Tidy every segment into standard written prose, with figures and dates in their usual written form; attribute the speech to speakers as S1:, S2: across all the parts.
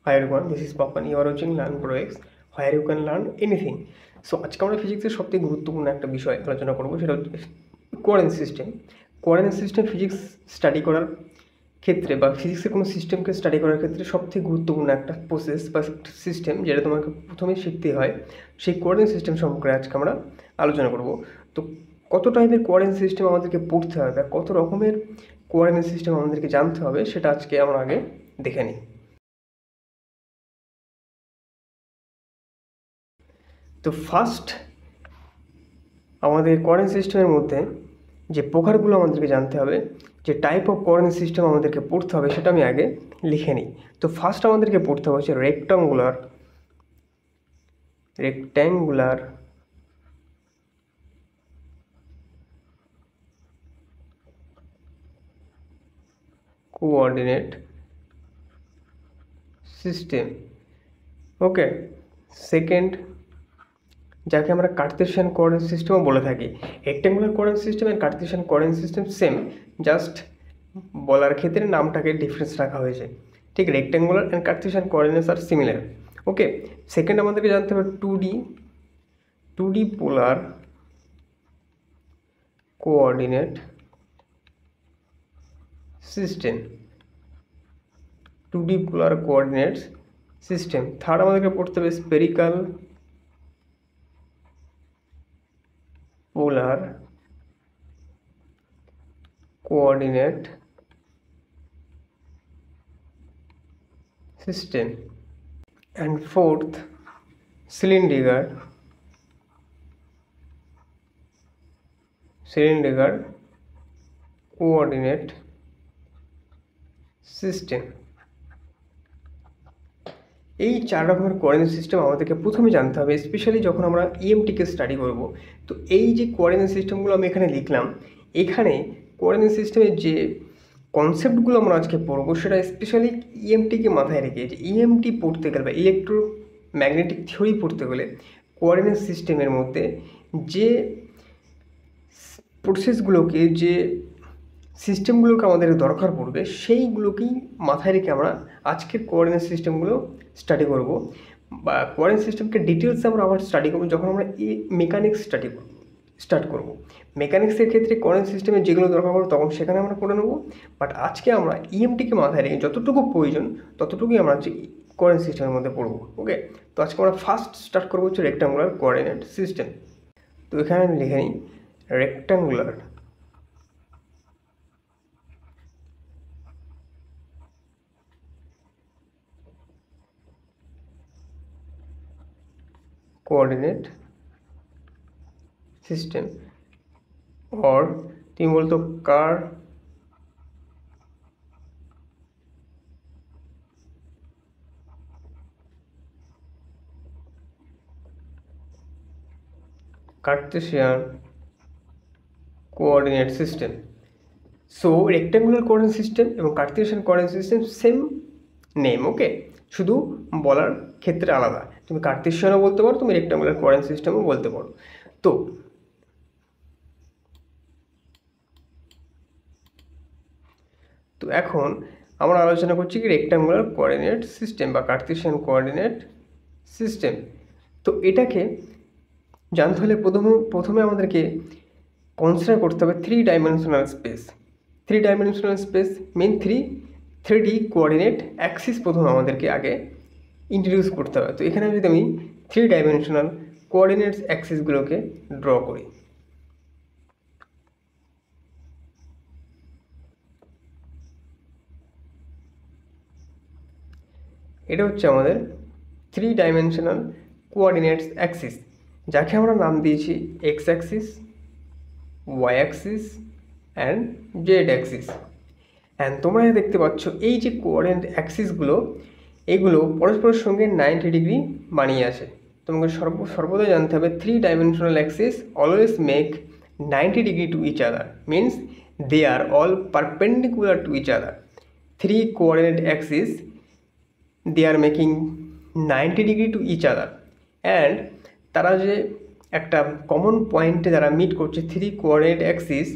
S1: Hi everyone, this is Papan. You are watching Learn Pro X, where you can learn anything. So আজকে আমরা ফিজিক্সের সবথেকে গুরুত্বপূর্ণ একটা বিষয় আলোচনা করব, সেটা হচ্ছে coordinate system. Coordinate system physics study করার ক্ষেত্রে বা ফিজিক্সের কোনো সিস্টেমকে স্টাডি করার ক্ষেত্রে সবথেকে গুরুত্বপূর্ণ একটা প্রসেস বা সিস্টেম, যেটা তোমাকে প্রথমে শিখতে হয়। সেই কোঅর্ডিনেট সিস্টেম সম্পর্কে আজকে আমরা আলোচনা করব। তো কত টাইপের কোঅর্ডিনেট সিস্টেম আমাদেরকে পড়তে হবে বা কত রকমের কোঅর্ডিনেট সিস্টেম আমাদেরকে জানতে হবে, সেটা আজকে আমরা আগে দেখে নিই। তো ফার্স্ট আমাদের কোঅর্ডিনেট সিস্টেমের মধ্যে যে প্রকারগুলো আমাদেরকে জানতে হবে, যে টাইপ অফ কোঅর্ডিনেট সিস্টেম আমাদেরকে পড়তে হবে, সেটা আমি আগে লিখে নিই। তো ফার্স্ট আমাদেরকে পড়তে হবে হচ্ছে rectangular coordinate system. Okay, second, যাকে আমরা কার্টেসিয়ান কোঅর্ডিনেট সিস্টেমও বলে থাকি। রেক্ট্যাঙ্গুলার কোঅর্ডিনেট সিস্টেম আর Cartesian coordinate system same, just বলার ক্ষেত্রে নামটাকে ডিফারেন্স রাখা হয়েছে। ঠিক, রেক্ট্যাঙ্গুলার অ্যান্ড কার্টেসিয়ান কোঅর্ডিনেটস আর সিমিলার। ওকে, সেকেন্ড আমাদেরকে জানতে হবে two D polar coordinate system. 2D polar coordinates system. Third আমাদেরকে পড়তে হবে spherical polar coordinate system. And fourth, cylindrical coordinate system. এই চার রকমের কোঅর্ডিনেট সিস্টেম আমাদেরকে প্রথমে জানতে হবে, স্পেশালি যখন আমরা ইএমটিকে স্টাডি করব। তো এই যে কোঅর্ডিনেট সিস্টেমগুলো আমি এখানে লিখলাম, এখানে কোঅর্ডিনেট সিস্টেমের যে কনসেপ্টগুলো আমরা আজকে পড়বো, সেটা স্পেশালি ইএমটিকে মাথায় রেখে। যে ইএমটি পড়তে গেলে বা ইলেকট্রোম্যাগনেটিক থিওরি পড়তে গেলে কোঅর্ডিনেট সিস্টেমের মধ্যে যে প্রসেসগুলোকে, যে সিস্টেমগুলোকে আমাদের দরকার পড়বে, সেইগুলোকেই মাথায় রেখে আমরা আজকের কোঅর্ডিনেট সিস্টেমগুলো স্টাডি করব। বা কোঅর্ডিনেট সিস্টেমকে ডিটেলসে আমরা আবার স্টাডি করবো যখন আমরা মেকানিক্স স্টার্ট করব। মেকানিক্সের ক্ষেত্রে কোঅর্ডিনেট সিস্টেমের যেগুলো দরকার পড়বে তখন সেখানে আমরা করে নেবো। বাট আজকে আমরা ইএমটিকে মাথায় রেখে যতটুকু প্রয়োজন ততটুকুই আমরা হচ্ছে কোঅর্ডিনেট সিস্টেমের মধ্যে পড়বো। ওকে, তো আজকে আমরা ফার্স্ট স্টার্ট করবো হচ্ছে রেক্ট্যাঙ্গুলার কোঅর্ডিনেট সিস্টেম। তো এখানে আমি লিখে নিই রেক্ট্যাঙ্গুলার কোঅর্ডিনেট সিস্টেম, और তুমি বলতো Cartesian coordinate system. So rectangular coordinate system এবং Cartesian coordinate system same name. Okay, শুধু বলার ক্ষেত্রে আলাদা। তুমি কার্টেসিয়ানও বলতে পারো, তুমি রেক্ট্যাঙ্গুলার কোঅর্ডিনেট সিস্টেমও বলতে পারো। তো এখন আমরা আলোচনা করছি কি রেক্ট্যাঙ্গুলার কোঅর্ডিনেট সিস্টেম বা কার্টেসিয়ান কোঅর্ডিনেট সিস্টেম। তো এটাকে জানতে হলে প্রথমে আমাদেরকে কনসিডার করতে হবে থ্রি ডাইমেনশনাল স্পেস মেন থ্রি ডি কোঅর্ডিনেট অ্যাক্সিস প্রথমে আমাদেরকে আগে ইন্ট্রোডিউস করতে হবে। তো এখানে যদি আমি থ্রি ডাইমেনশনাল কোঅর্ডিনেটস অ্যাক্সিসগুলোকে ড্র করি, এটা হচ্ছে আমাদের থ্রি ডাইমেনশনাল কোঅর্ডিনেটস অ্যাক্সিস, যাকে আমরা নাম দিয়েছি X axis, Y axis and Z axis. And তোমরা দেখতে পাচ্ছ এই যে কোঅর্ডিনেট অ্যাক্সিসগুলো, এগুলো পরস্পরের সঙ্গে 90 ডিগ্রি বানিয়ে আছে। তোমাকে সর্বদা জানতে হবে three dimensional axis always make 90 degree to each other, means they are all perpendicular to each other. Three coordinate axis they are making 90 degree to each other, and তারা যে একটা কমন পয়েন্টে যারা মিট করছে, থ্রি কোঅর্ডিনেট অ্যাক্সিস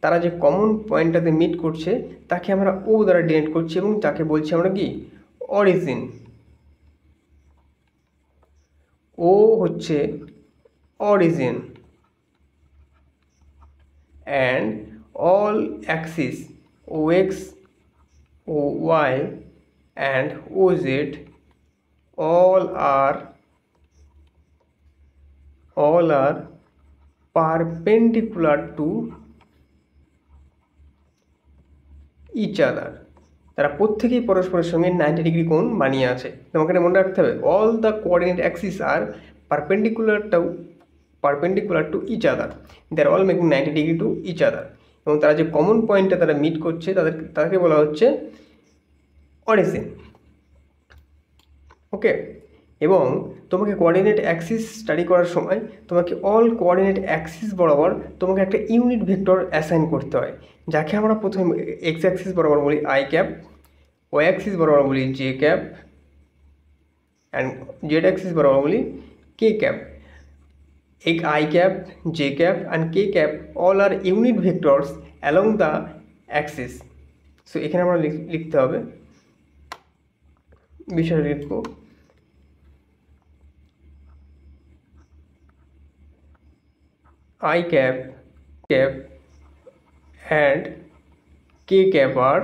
S1: তারা যে common পয়েন্টটাতে meet করছে তাকে আমরা ও দ্বারা ডিনোট করছি, এবং তাকে বলছি আমরা কি অরিজিন। ও হচ্ছে origin and all Axis OX OY and OZ all are perpendicular to each other. তারা প্রত্যেকেই পরস্পরের সঙ্গে 90 ডিগ্রি কোণ বানিয়ে আছে। তোমাকে এটা মনে রাখতে হবে, all the coordinate axis are perpendicular to each other, they are all making 90 degree to each other. এবং তারা যে কমন পয়েন্টে তারা মিট করছে তাদেরকে বলা হচ্ছে অরিজিন। ওকে, এবং তোমাকে কোঅর্ডিনেট অ্যাক্সিস স্টাডি করার সময় তোমাকে অল কোঅর্ডিনেট অ্যাক্সিস বরাবর তোমাকে একটা ইউনিট ভেক্টর অ্যাসাইন করতে হয়, যাকে আমরা প্রথমে এক্স অ্যাক্সিস বরাবর বলি আই ক্যাপ, ওয়াই অ্যাক্সিস বরাবর বলি J cap, and Z axis বরাবর বলি কে ক্যাপ। এক I cap, J cap and K cap all are unit vectors along the axis. So এখানে আমরা লিখতে হবে, বিষয় লিখব I cap and k cap are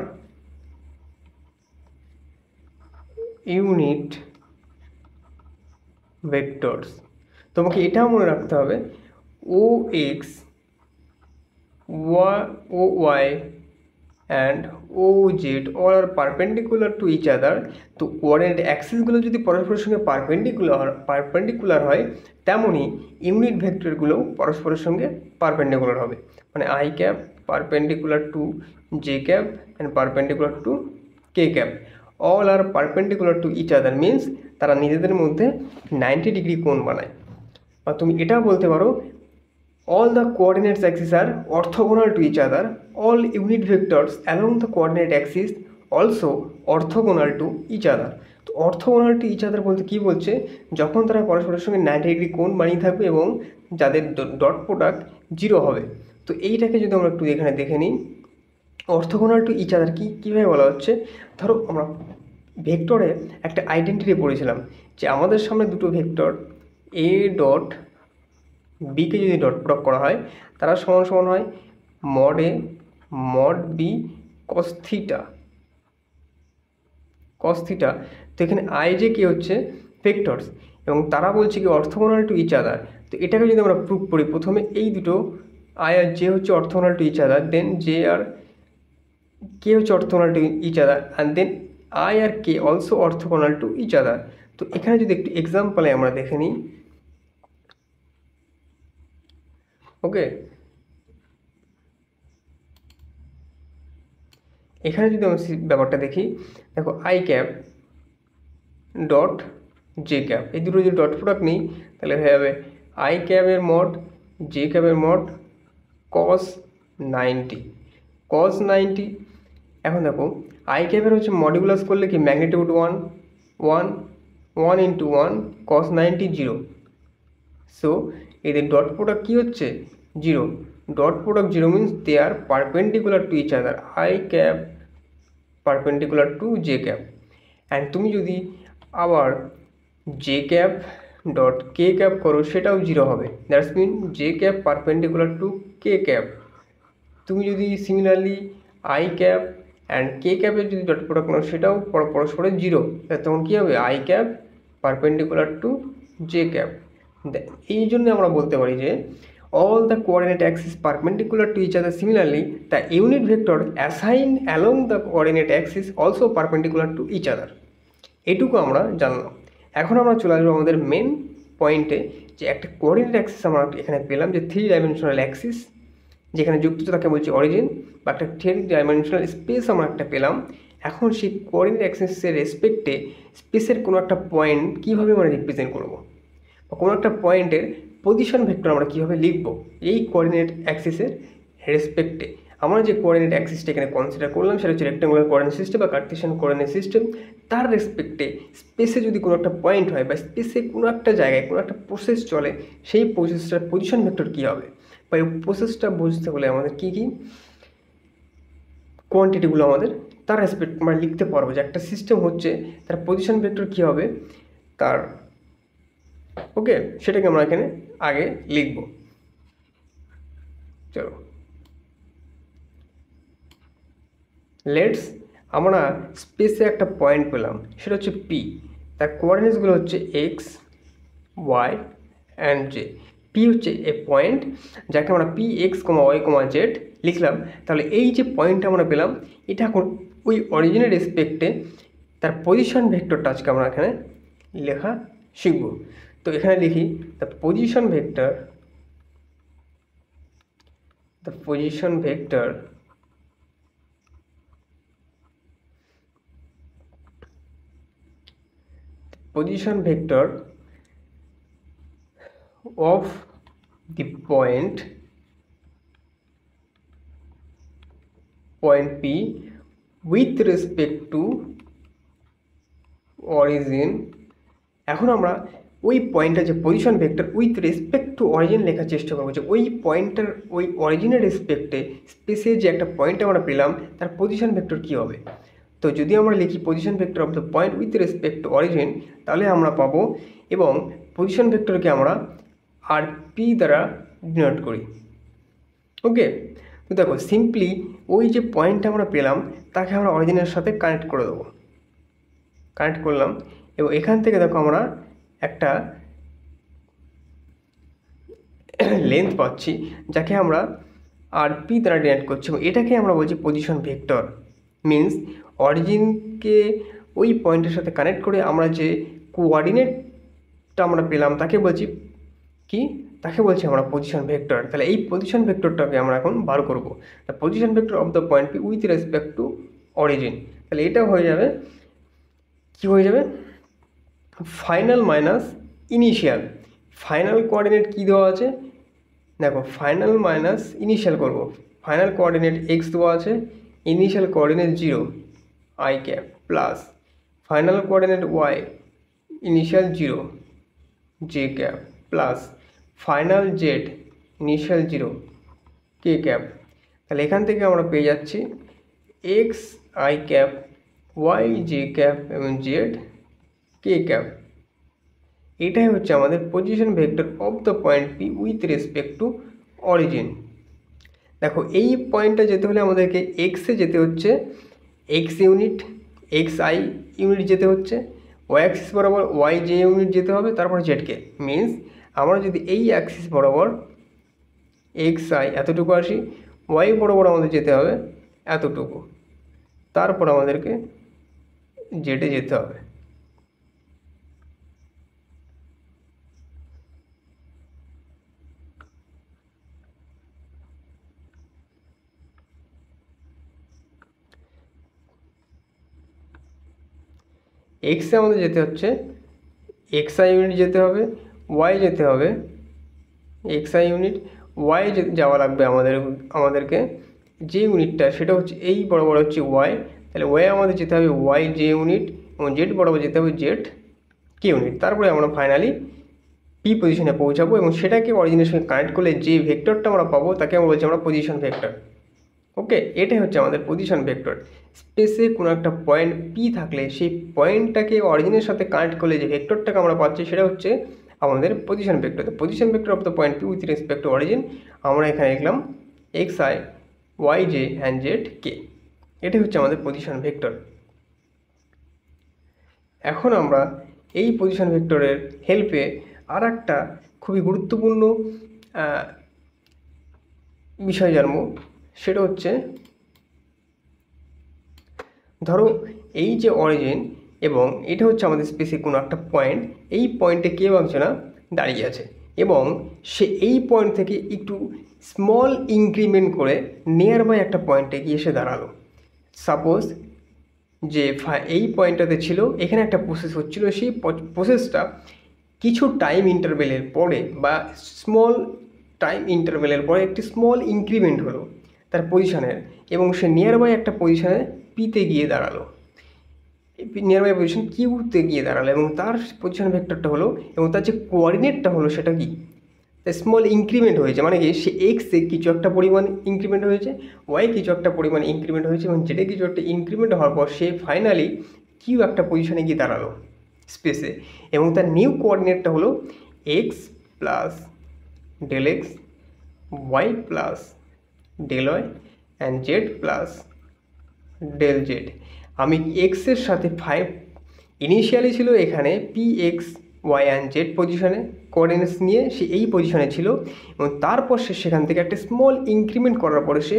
S1: unit vectors. তোমাকে এটাও মনে রাখতে হবে OX OY and OZ all are perpendicular to each other. তো কোঅর্ডিনেট অ্যাক্সিসগুলো যদি পরস্পরের সঙ্গে পারপেন্ডিকুলার হয়, তেমনই ইউনিট ভেক্টরগুলো পরস্পরের সঙ্গে পারপেন্ডিকুলার হবে। মানে I cap perpendicular to J cap and perpendicular to K cap all are perpendicular to each other, means তারা নিজেদের মধ্যে 90 ডিগ্রি কোণ বানায়। বা তুমি এটাও বলতে পারো all the coordinates axes are orthogonal to each other, all unit vectors along the coordinate axis also orthogonal to each other. তো orthogonal to each other বলতে কী বলছে, যখন তারা পরস্পরের সঙ্গে 90 ডিগ্রি কোণ বানিয়ে থাকবে এবং যাদের ডট প্রোডাক্ট 0 হবে। তো এইটাকে যদি আমরা একটু এখানে দেখে নিই, অর্থোগোনাল টু ইচ আদার কীভাবে বলা হচ্ছে, ধরো আমরা ভেক্টরে একটা আইডেন্টিটি পড়েছিলাম যে আমাদের সামনে দুটো ভেক্টর এ ডট বিকে যদি ডট প্রোডাক্ট করা হয়, তারা সমান সমান হয় mod A mod B cos theta. তো এখানে আই যে কি হচ্ছে ভেক্টরস, এবং তারা বলছে কি অর্থোগোনাল টু ইচ আদার। তো এটাকে যদি আমরা প্রুভ করি, প্রথমে এই দুটো আই আর জে হচ্ছে orthogonal to each other, then J আর কে হচ্ছে orthogonal to each other, and then I আর K also orthogonal to each other. তো এখানে যদি একটু এক্সাম্পলে আমরা দেখে নিই, ওকে, এখানে যদি আমরা ব্যাপারটা দেখি, দেখো I cap dot J cap, এই দুটো যদি ডট প্রোডাক্ট নিই তাহলে হয়ে যাবে আই ক্যাপের মড জে ক্যাপের মড কস 90। এখন দেখো আই ক্যাপের হচ্ছে মডিউলাস করলে কি ম্যাগনিটিউড 1 ইন্টু 1 কস 90 0। সো এদের ডট প্রোডাক্ট কী হচ্ছে 0, dot product 0 means they are perpendicular to each other, I cap perpendicular to J cap. And তুমি যদি আবার J cap dot k cap করো, সেটাও 0 হবে, that's mean j cap perpendicular to K cap. তুমি যদি similarly i cap and k ক্যাপের যদি ডট প্রোডাক্ট নাও, সেটাও পরস্পরের 0, তখন কী হবে I cap perpendicular to J cap. এই জন্য আমরা বলতে পারি যে all the coordinate axes perpendicular to each other, similarly the unit vector assigned along the coordinate axis also perpendicular to each other। এটুকু আমরা জানলাম। এখন আমরা চলে আসবো আমাদের মেন পয়েন্টে, যে একটা কোঅর্ডিনেট অ্যাক্সিস আমরা এখানে পেলাম, যে 3 ডাইমেনশনাল অ্যাক্সিস যেখানে যুক্ত তাকে বলছি অরিজিন, বা একটা 3 ডাইমেনশনাল স্পেস আমরা একটা পেলাম। এখন সেই কোঅর্ডিনেট অ্যাক্সিসের রেসপেক্টে স্পেসের কোনো একটা পয়েন্ট কীভাবে আমরা রিপ্রেজেন্ট করবো, বা কোনো একটা পয়েন্টের পজিশন ভেক্টর আমরা কীভাবে লিখব এই কোঅর্ডিনেট অ্যাক্সিসের রেসপেক্টে। আমরা যে কোঅর্ডিনেট অ্যাক্সিসটা এখানে কনসিডার করলাম সেটা হচ্ছে রেক্ট্যাঙ্গুলার কোঅর্ডিনেট সিস্টেম বা কার্টেসিয়ান কোঅর্ডিনেট সিস্টেম। তার রেসপেক্টে স্পেসে যদি কোনো একটা পয়েন্ট হয় বা স্পেসে কোনো একটা জায়গায় কোনো একটা প্রসেস চলে, সেই প্রসেসটার পজিশন ভেক্টর কী হবে, বা এই প্রসেসটা বুঝতে হলে আমাদের কী কী কোয়ান্টিটিগুলো আমাদের তার রেসপেক্ট আমরা লিখতে পারবো, যে একটা সিস্টেম হচ্ছে তার পজিশন ভেক্টর কী হবে, তার ওকে, সেটাকে আমরা এখানে আগে লিখব। চলো, লেটস আমরা স্পেসে একটা পয়েন্ট পেলাম, সেটা হচ্ছে পি। তার কোঅর্ডিনেটসগুলো হচ্ছে x, y and z. P হচ্ছে এ পয়েন্ট যাকে আমরা P x comma y comma z লিখলাম। তাহলে এই যে পয়েন্টটা আমরা পেলাম, এটা এখন ওই অরিজিনের রেসপেক্টে তার পজিশন ভেক্টরটা আজকে আমরা এখানে লেখা শিখব। তো এখানে লিখি the position vector, the position vector of the point P with respect to origin। এখন আমরা ওই পয়েন্টটা যে position vector with respect to origin লেখার চেষ্টা করবো, যে ওই পয়েন্টটার ওই অরিজিনের রেসপেক্টে স্পেসে যে একটা পয়েন্ট আমরা পেলাম তার পজিশন ভেক্টর কী হবে। তো যদি আমরা লিখি position vector of the point with respect to origin, তাহলে আমরা পাবো, এবং পজিশন ভেক্টরকে আমরা আর পি দ্বারা ডিনোট করি। ওকে, তো দেখো সিম্পলি ওই যে পয়েন্টটা আমরা পেলাম তাকে আমরা অরিজিনের সাথে কানেক্ট করে দেবো। কানেক্ট করলাম, এবং এখান থেকে দেখো আমরা একটা লেন্থ পাচ্ছি যাকে আমরা আর পি দ্বারা ডিনোট করছি, এবং এটাকে আমরা বলছি পজিশন ভেক্টর। মিন্স অরিজিনকে ওই পয়েন্টের সাথে কানেক্ট করে আমরা যে কোঅর্ডিনেটটা আমরা পেলাম তাকে বলছি কি, তাকে বলছি আমরা পজিশন ভেক্টর। তাহলে এই পজিশন ভেক্টরটাকে আমরা এখন বার করব, the position vector of the point P with respect to origin. তাহলে এটা হয়ে যাবে, কি হয়ে যাবে, final minus initial. Final coordinate কী দেওয়া আছে, দেখো ফাইনাল মাইনাস ইনিশিয়াল করব। ফাইনাল কোঅর্ডিনেট এক্স দেওয়া আছে, initial coordinate 0 I cap, plus final coordinate Y initial 0 J cap, plus final Z initial 0 K cap. তাহলে এখান থেকে আমরা পেয়ে যাচ্ছি X I cap, Y J cap এবং জেড কে ক্যাপ। এটাই হচ্ছে আমাদের position vector of the point P with respect to origin. দেখো এই পয়েন্টটা যেতে হলে আমাদেরকে এক্সে যেতে হচ্ছে, x unit, x I unit যেতে হচ্ছে, ওয়াই অ্যাক্সিস বরাবর ওয়াই জে ইউনিট যেতে হবে, তারপর জেডকে। মিন্স আমরা যদি এই অ্যাক্সিস বরাবর এক্স আই এতটুকু আসি, ওয়াই বরাবর আমাদের যেতে হবে এতটুকু, তারপর আমাদেরকে জেডে যেতে হবে। এক্সে আমাদের যেতে হচ্ছে এক্স আই ইউনিট যেতে হবে, ওয়াই যেতে হবে এক্স আই ইউনিট, ওয়াই যাওয়া লাগবে আমাদেরকে যে ইউনিটটা সেটা হচ্ছে এই বরাবর হচ্ছে ওয়াই। তাহলে ওয়াই আমাদের যেতে হবে ওয়াই জে ইউনিট, এবং জেড বরাবর যেতে হবে জেড কে ইউনিট। তারপরে আমরা ফাইনালি পি পজিশনে পৌঁছাবো, এবং সেটাকে অরিজিনের সঙ্গে কানেক্ট করলে যে ভেক্টরটা আমরা পাবো তাকে আমরা বলছি আমরা পজিশন ভেক্টর। ওকে, এটাই হচ্ছে আমাদের পজিশন ভেক্টর। স্পেসে কোনো একটা পয়েন্ট পি থাকলে সেই পয়েন্টটাকে অরিজিনের সাথে কানেক্ট করলে যে ভেক্টরটাকে আমরা পাচ্ছি সেটা হচ্ছে আমাদের পজিশন ভেক্টর। তো position vector of the point P with respect to origin আমরা এখানে লিখলাম X I Y J and Z K. এটাই হচ্ছে আমাদের পজিশন ভেক্টর। এখন আমরা এই পজিশন ভেক্টরের হেল্পে আর একটা খুবই গুরুত্বপূর্ণ বিষয় জানবো, সেটা হচ্ছে ধরো এই যে অরিজিন এবং এটা হচ্ছে আমাদের স্পেসে কোনো একটা পয়েন্ট, এই পয়েন্টে কেউ একজনা দাঁড়িয়ে আছে এবং সে এই পয়েন্ট থেকে একটু স্মল ইনক্রিমেন্ট করে নিয়ার বাই একটা পয়েন্টে গিয়ে এসে দাঁড়ালো। সাপোজ যে এই পয়েন্টটাতে ছিল, এখানে একটা প্রসেস হচ্ছিল, সেই প্রসেসটা কিছু টাইম ইন্টারভেলের পরে বা স্মল টাইম ইন্টারভেলের পরে একটি স্মল ইনক্রিমেন্ট হলো তার পজিশনের, এবং সে নিয়ার বাই একটা পজিশনে পিতে গিয়ে দাঁড়ালো, নিয়ার বাই পজিশন কিউতে গিয়ে দাঁড়ালো, এবং তার পজিশন ভেক্টরটা হলো, এবং তার যে কোঅর্ডিনেটটা হলো সেটা কি স্মল ইনক্রিমেন্ট হয়েছে, মানে কি সে এক্সে কিছু একটা পরিমাণ ইনক্রিমেন্ট হয়েছে, ওয়াই কিছু একটা পরিমাণ ইনক্রিমেন্ট হয়েছে, এবং জেডে কিছু একটা ইনক্রিমেন্ট হওয়ার পর সে ফাইনালি কিউ একটা পজিশনে গিয়ে দাঁড়ালো স্পেসে, এবং তার নিউ কোঅর্ডিনেটটা হলো x plus del x, y plus del y and z plus del z. আমি এক্সের সাথে 5 ইনিশিয়ালি ছিল এখানে P x y and z পজিশনে কোঅর্ডিনেটস নিয়ে সে এই পজিশনে ছিল, এবং তারপর সে সেখান থেকে একটা স্মল ইনক্রিমেন্ট করার পরে সে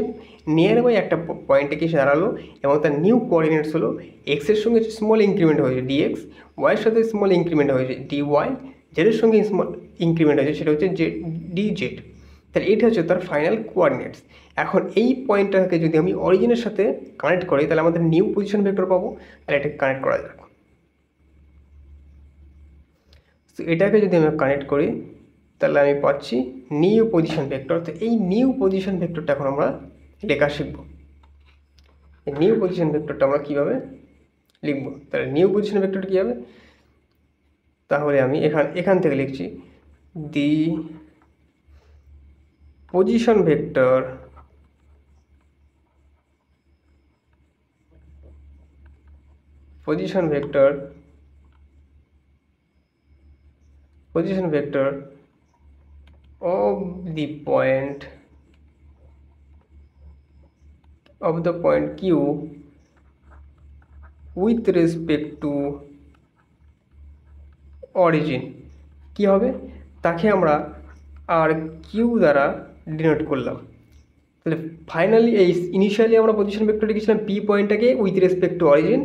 S1: নিয়ার বাই একটা পয়েন্টে এসে দাঁড়ালো, এবং তার নিউ কোঅর্ডিনেটস হলো এক্সের সঙ্গে স্মল ইনক্রিমেন্ট হয়েছে ডিএক্স, ওয়াইয়ের সাথে স্মল ইনক্রিমেন্ট হয়েছে ডি ওয়াই, জেডের সঙ্গে স্মল ইনক্রিমেন্ট হয়েছে সেটা হচ্ছে জেড ডি জেড। তাহলে এটা হচ্ছে তার ফাইনাল কোঅর্ডিনেটস। এখন এই পয়েন্টটাকে যদি আমি অরিজিনের সাথে কানেক্ট করি তাহলে আমাদের নিউ পজিশন ভেক্টর পাবো। তাহলে এটাকে কানেক্ট করা যাক। তো এটাকে যদি আমি কানেক্ট করি তাহলে আমি পাচ্ছি নিউ পজিশন ভেক্টর। তো এই নিউ পজিশন ভেক্টরটা এখন আমরা লেখা শিখব। এই নিউ পজিশন ভেক্টরটা আমরা কীভাবে লিখব, তাহলে নিউ পজিশন ভেক্টরটা কী হবে, তাহলে আমি এখান থেকে লিখছি দি position vector of the point Q with respect to origin কি হবে, তাকে আমরা আর কিউ দ্বারা ডিনোট করলাম। তাহলে ফাইনালি এই ইনিশিয়ালি আমরা পজিশন ভেক্টর লিখেছিলাম পি পয়েন্টটাকে উইথ রেসপেক্ট টু অরিজিন,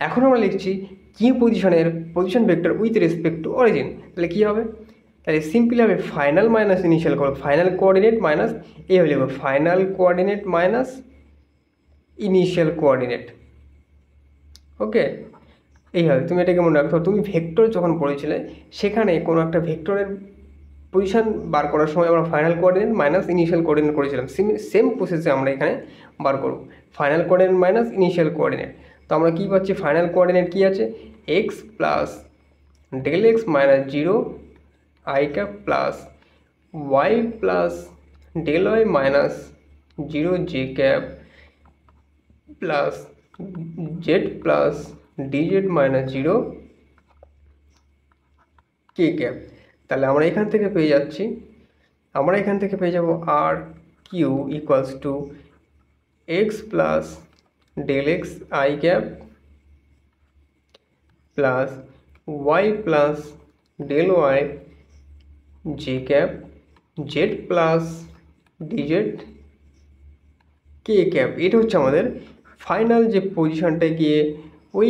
S1: এখন আমরা লিখছি কিউ পজিশনের position vector with respect to origin. তাহলে কী হবে, তাহলে সিম্পলি হবে final minus initial final coordinate minus এই হয়ে যাবে final coordinate minus initial coordinate. Okay, এইভাবে তুমি এটাকে মনে রাখতে, তুমি ভেক্টর যখন পড়েছিলে সেখানে কোনো একটা ভেক্টরের পজিশন বার করার সময় আমরা final coordinate minus initial coordinate করেছিলাম, সেম প্রসেসে আমরা এখানে বার করব final coordinate minus initial coordinate. তো আমরা কী পাচ্ছি, ফাইনাল কোঅর্ডিনেট কী আছে, X plus del X minus 0 I cap plus Y plus del Y minus 0 J cap plus Z plus D Z minus 0 K cap. তাহলে আমরা এখান থেকে পেয়ে যাব R Q equals to X plus del x I cap plus Y plus del Y J cap Z plus DZ K cap. এটা হচ্ছে আমাদের final যে পজিশনটা গিয়ে ওই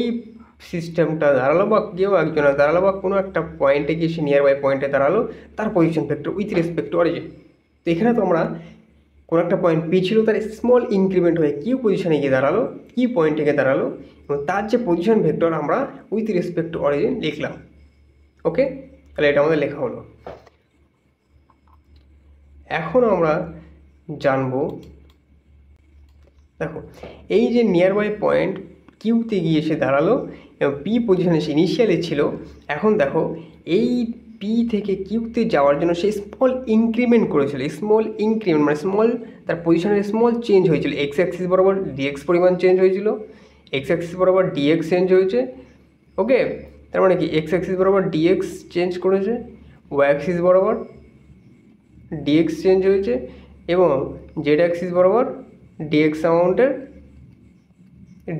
S1: সিস্টেমটা দাঁড়ালো বা কেউ একজনের দাঁড়ালো বা কোনো একটা পয়েন্টে গিয়ে সে নিয়ার বাই পয়েন্টে দাঁড়ালো, তার position vector with respect to origin. তো এখানে তো আমরা কোনো একটা পয়েন্ট পি ছিল, তার স্মল ইনক্রিমেন্ট হয়ে কিউ পজিশনে গিয়ে দাঁড়ালো, কি পয়েন্টে গিয়ে দাঁড়ালো, এবং তার যে পজিশন ভেক্টর আমরা উইথ রেসপেক্ট টু অরিজিন লিখলাম। ওকে, তাহলে এটা আমাদের লেখা হলো। এখন আমরা জানবো, দেখো এই যে নিয়ার বাই পয়েন্ট কিউতে গিয়ে সে দাঁড়ালো এবং পি পজিশনে সে ইনিশিয়ালি ছিল, এখন দেখো এই পি থেকে কিউতে যাওয়ার জন্য সে স্মল ইনক্রিমেন্ট করেছিল, স্মল ইনক্রিমেন্ট মানে স্মল তার পজিশনের স্মল চেঞ্জ হয়েছিল, এক্স অ্যাক্সিস বরাবর ডিএক্স পরিমাণ চেঞ্জ হয়েছিল, এক্স অ্যাক্সিস বরাবর ডিএক্স চেঞ্জ হয়েছে। ওকে, তার মানে কি এক্স অ্যাক্সিস বরাবর ডিএক্স চেঞ্জ করেছে, ওয়াই অ্যাক্সিস বরাবর ডিএক্স চেঞ্জ হয়েছে, এবং জেড অ্যাক্সিস বরাবর ডিএক্স অ্যামাউন্টের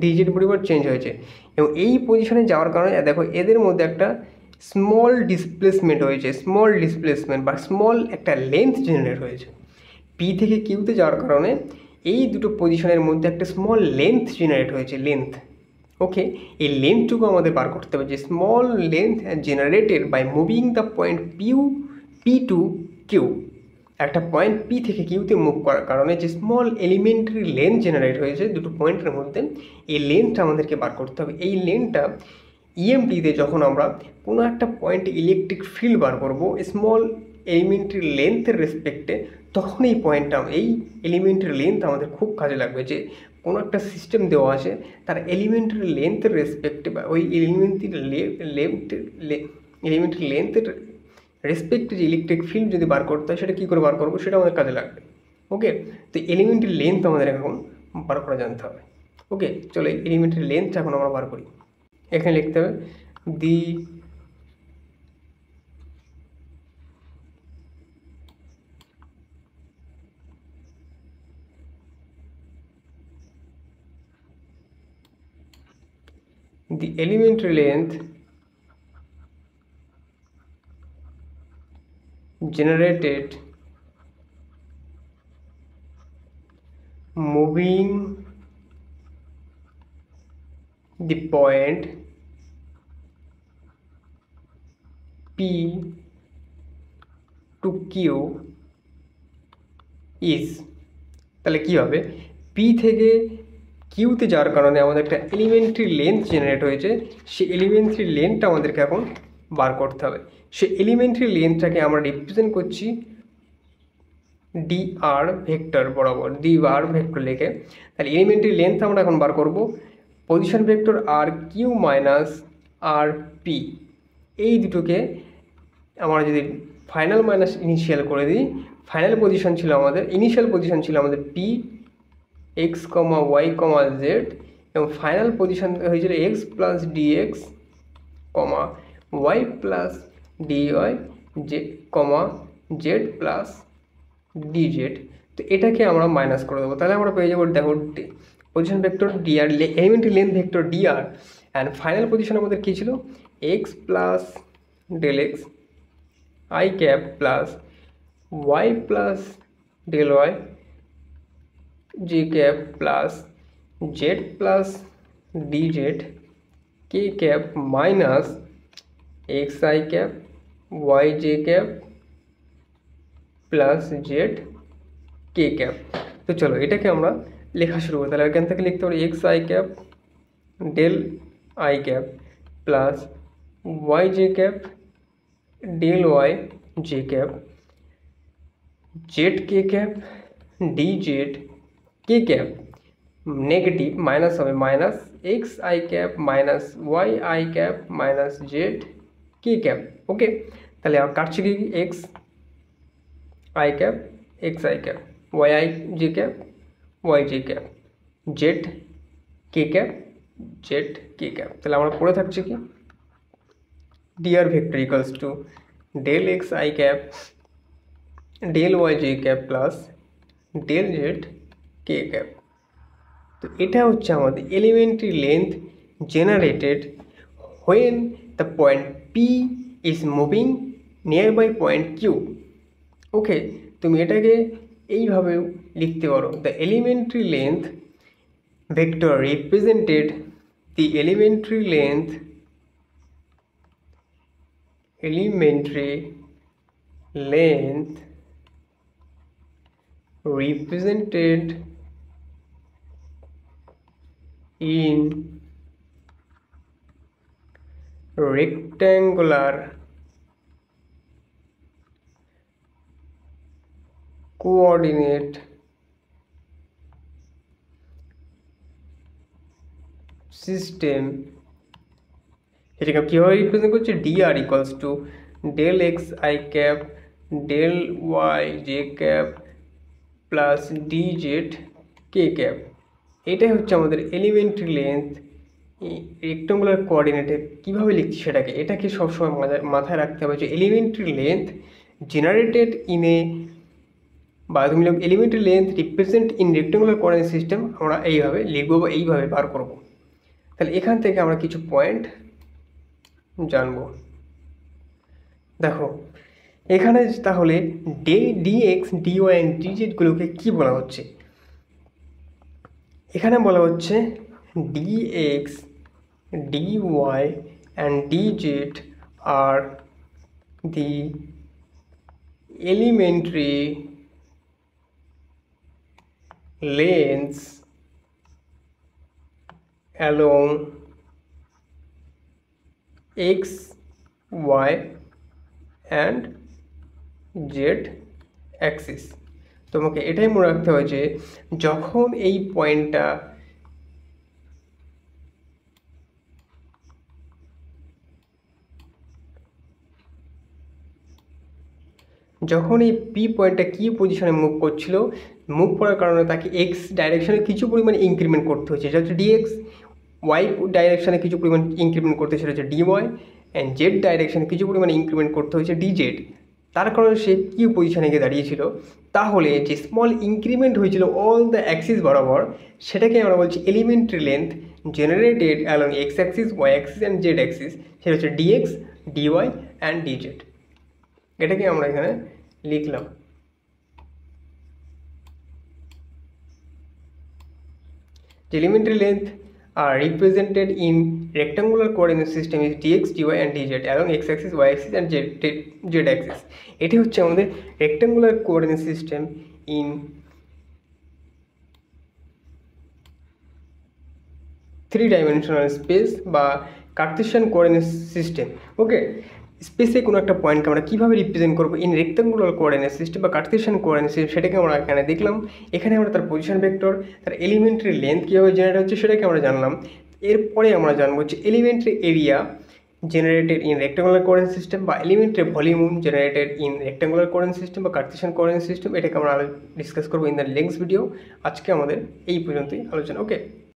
S1: ডিজিট পরিমাণ চেঞ্জ হয়েছে। এবং এই পজিশনে যাওয়ার কারণে দেখো এদের মধ্যে একটা স্মল ডিসপ্লেসমেন্ট হয়েছে, স্মল ডিসপ্লেসমেন্ট বা স্মল একটা লেন্থ জেনারেট হয়েছে। পি থেকে কিউতে যাওয়ার কারণে এই দুটো পজিশনের মধ্যে একটা স্মল লেন্থ জেনারেট হয়েছে, লেন্থ। ওকে, এই লেন্থটুকু আমাদের বার করতে হবে, যে small length generated by moving the point P to Q. একটা পয়েন্ট পি থেকে কিউতে মুভ করার কারণে যে স্মল এলিমেন্টারি লেন্থ জেনারেট হয়েছে দুটো পয়েন্টের মধ্যে, এই লেন্থটা আমাদেরকে বার করতে হবে। এই লেন্থটা ইএমটিতে যখন আমরা কোনো একটা পয়েন্টে ইলেকট্রিক ফিল্ড বার করব স্মল এলিমেন্টারি লেন্থের রেসপেক্টে, তখন এই পয়েন্টটা এই এলিমেন্টারি লেন্থ আমাদের খুব কাজে লাগবে। যে কোনো একটা সিস্টেম দেওয়া আছে তার এলিমেন্টারি লেন্থের রেসপেক্টে বা ওই এলিমেন্টারি লেন্থের রেসপেক্টে যে ইলেকট্রিক ফিল্ড যদি বার করতে হয় সেটা কী করে বার করবো, সেটা আমাদের কাজে লাগবে। ওকে, তো এলিমেন্টারি লেন্থ আমাদের এখন বার করা জানতে হবে। ওকে, চলো এলিমেন্টারি লেন্থটা এখন আমরা বার করি। এখানে লিখতে হবে দি the elementary length generated moving the point P to Q is, তাহলে কি হবে, P থেকে কিউতে যাওয়ার কারণে আমাদের একটা এলিমেন্টারি লেন্থ জেনারেট হয়েছে, সেই এলিমেন্টারি লেন্থটা আমাদেরকে এখন বার করতে হবে। সেই এলিমেন্টারি লেন্থটাকে আমরা রিপ্রেজেন্ট করছি dr ভেক্টর বরাবর, dr ভেক্টর লিখে। তাহলে এলিমেন্টারি লেন্থ আমরা এখন বার করব পজিশন ভেক্টর আর কিউ মাইনাস আর পি, এই দুটোকে আমরা যদি ফাইনাল মাইনাস ইনিশিয়াল করে দিই, ফাইনাল পজিশন ছিল আমাদের, ইনিশিয়াল পজিশন ছিল আমাদের P x comma y comma Z, এবং ফাইনাল পজিশন হয়েছিল এক্স প্লাস ডিএক্স কমা ওয়াই প্লাস ডিওয়াই জে কমা জেড প্লাস ডিজেড। তো এটাকে আমরা মাইনাস করে দেবো, তাহলে আমরা পেয়ে যাবো, দেখো position vector d r, elementary length vector d r, and final position আমাদের কী ছিল, x plus del x I cap plus Y plus del y j cap plus Z plus DZ K cap minus x I cap Y J cap plus z K cap. তো চলো এটাকে আমরা লেখা শুরু করি। তাহলে এখান থেকে লিখতে পারি X I cap del I cap plus Y J cap del Y J cap Z K cap D Z K cap, negative minus হবে, minus x I cap minus Y I cap minus Z K cap. Okay, তাহলে কাটছে কি, X I cap X I cap Y I J cap Y J cap Z K cap Z K cap. তাহলে আমরা পড়ে থাকছে কি, dr vector equals to del x I cap del Y J cap plus del Z K cap. তো এটা হচ্ছে আমাদের elementary length generated when the point P is moving near by point Q. Okay, তুমি এটাকে এইভাবে লিখতে পারো, the elementary length vector represented the elementary length represented in rectangular coordinate system, এটাকে কীভাবে রিপ্রেজেন্ট করছে, dr equals to del x I cap del Y J cap plus d Z K cap. এটাই হচ্ছে আমাদের এলিমেন্টারি লেন্থ রেক্টাঙ্গুলার কোঅর্ডিনেটে কীভাবে লিখছি সেটাকে, এটাকে সবসময় মাথায় রাখতে হবে যে elementary length generated in a, বা তুমি elementary length represent in rectangular coordinate system, আমরা এইভাবে লিখবো বা এইভাবে বার করব। তাহলে এখান থেকে আমরা কিছু পয়েন্ট জানবো। দেখো এখানে তাহলে ডিএক্স ডিওয়াই অ্যান্ড ডিজেডগুলোকে কী বলা হচ্ছে, এখানে বলা হচ্ছে ডিএক্স ডিওয়াই অ্যান্ড ডিজেড আর the elementary lengths along x, y and z axis। তোমাকে এটাই মনে রাখতে হবে যে যখন এই পয়েন্টটা যখন এই পি পয়েন্টটা কি পজিশনে মুভ করছিল, মুভ করার কারণে তাকে এক্স ডাইরেকশনে কিছু পরিমাণে ইনক্রিমেন্ট করতে হচ্ছে, এটা হচ্ছে ডিএক্স, ওয়াই ডাইরেকশনে কিছু পরিমাণ ইনক্রিমেন্ট করতে হচ্ছে, হচ্ছে ডিওয়াই, অ্যান্ড জেড ডাইরেকশনে কিছু পরিমাণে ইনক্রিমেন্ট করতে হয়েছে ডিজেড। তার কারণে সে কি পজিশনে গিয়ে দাঁড়িয়েছিল, তাহলে যে স্মল ইনক্রিমেন্ট হয়েছিল অল দ্য অ্যাক্সিস বরাবর, সেটাকে আমরা বলছি elementary length generated along x axis, Y axis and Z axis, সেটা হচ্ছে ডিএক্স, ডিওয়াই অ্যান্ড ডিজেড। এটাকে আমরা এখানে লিখলাম। The elementary length are represented in rectangular coordinate system is dx, dy and dz along x axis, y axis and z axis. এটি হচ্ছে আমাদের rectangular coordinate system in 3-dimensional space বা cartesian coordinate system. Okay, স্পেসে কোনো একটা পয়েন্টকে আমরা কীভাবে রিপ্রেজেন্ট করবো ইন রেক্টাঙ্গুলার কোঅর্ডিনেট সিস্টেম বা কার্টেসিয়ান কোঅর্ডিনেট সিস্টেম, সেটাকে আমরা এখানে দেখলাম। এখানে আমরা তার পজিশন ভেক্টর, তার এলিমেন্টারি লেন্থ কীভাবে জেনারেট হচ্ছে সেটাকে আমরা জানলাম। এরপরে আমরা জানবো যে elementary area generated in rectangular coordinate system বা elementary volume generated in rectangular coordinate system বা কার্টেসিয়ান কোঅর্ডিনেট সিস্টেম, এটাকে আমরা ডিসকাস করবো ইন দ্য নেক্সট ভিডিও। আজকে আমাদের এই পর্যন্তই আলোচনা। ওকে।